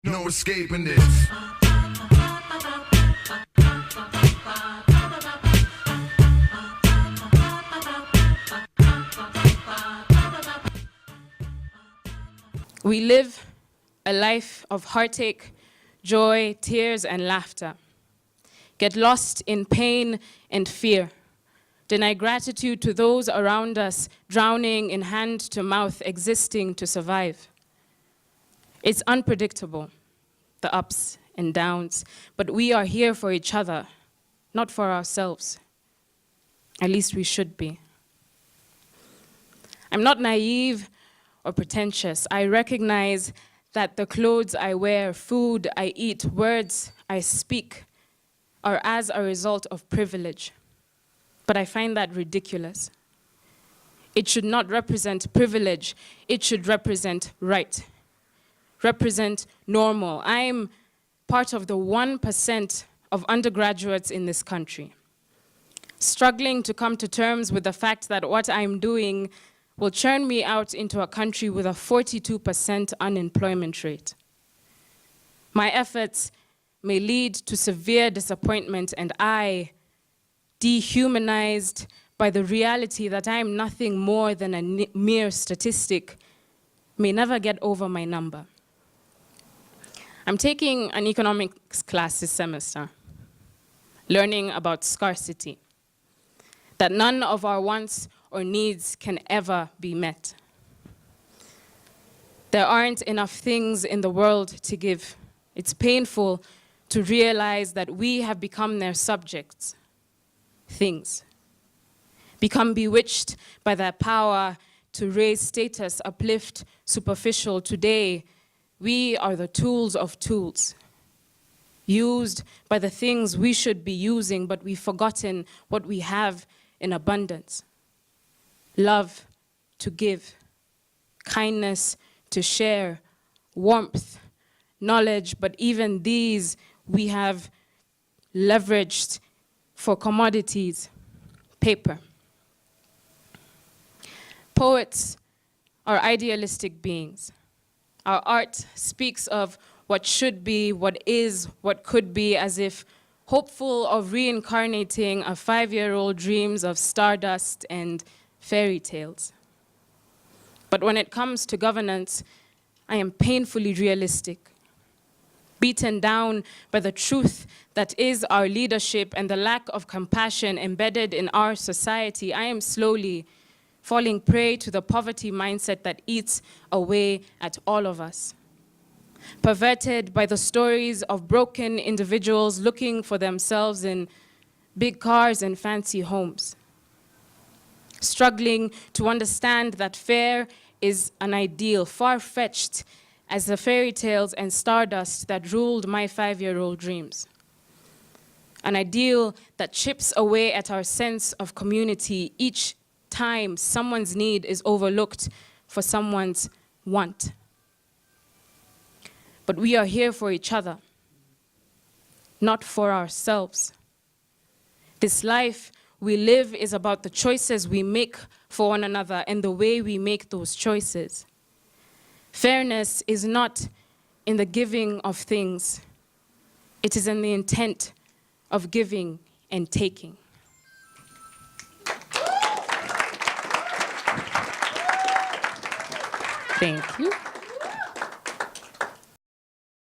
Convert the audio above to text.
No escaping this. We live a life of heartache, joy, tears, and laughter. Get lost in pain and fear. Deny gratitude to those around us, drowning in hand-to-mouth, existing to survive. It's unpredictable, the ups and downs, but we are here for each other, not for ourselves. At least we should be. I'm not naive or pretentious. I recognize that the clothes I wear, food I eat, words I speak are as a result of privilege. But I find that ridiculous. It should not represent privilege. It should represent right. Represent normal. I'm part of the 1% of undergraduates in this country, struggling to come to terms with the fact that what I'm doing will churn me out into a country with a 42% unemployment rate. My efforts may lead to severe disappointment, and I, dehumanized by the reality that I am nothing more than a mere statistic, may never get over my number. I'm taking an economics class this semester, learning about scarcity, that none of our wants or needs can ever be met. There aren't enough things in the world to give. It's painful to realize that we have become their subjects, things, become bewitched by their power to raise status, uplift, superficial. Today, we are the tools of tools, used by the things we should be using, but we've forgotten what we have in abundance. Love to give, kindness to share, warmth, knowledge, but even these we have leveraged for commodities, paper. Poets are idealistic beings. Our art speaks of what should be, what is, what could be, as if hopeful of reincarnating a 5-year-old dreams of stardust and fairy tales. But when it comes to governance, I am painfully realistic. Beaten down by the truth that is our leadership and the lack of compassion embedded in our society, I am slowly falling prey to the poverty mindset that eats away at all of us. Perverted by the stories of broken individuals looking for themselves in big cars and fancy homes. Struggling to understand that fair is an ideal, far-fetched as the fairy tales and stardust that ruled my 5-year-old dreams. An ideal that chips away at our sense of community each time someone's need is overlooked for someone's want. But we are here for each other, not for ourselves. This life we live is about the choices we make for one another and the way we make those choices. Fairness is not in the giving of things. It is in the intent of giving and taking. Thank you.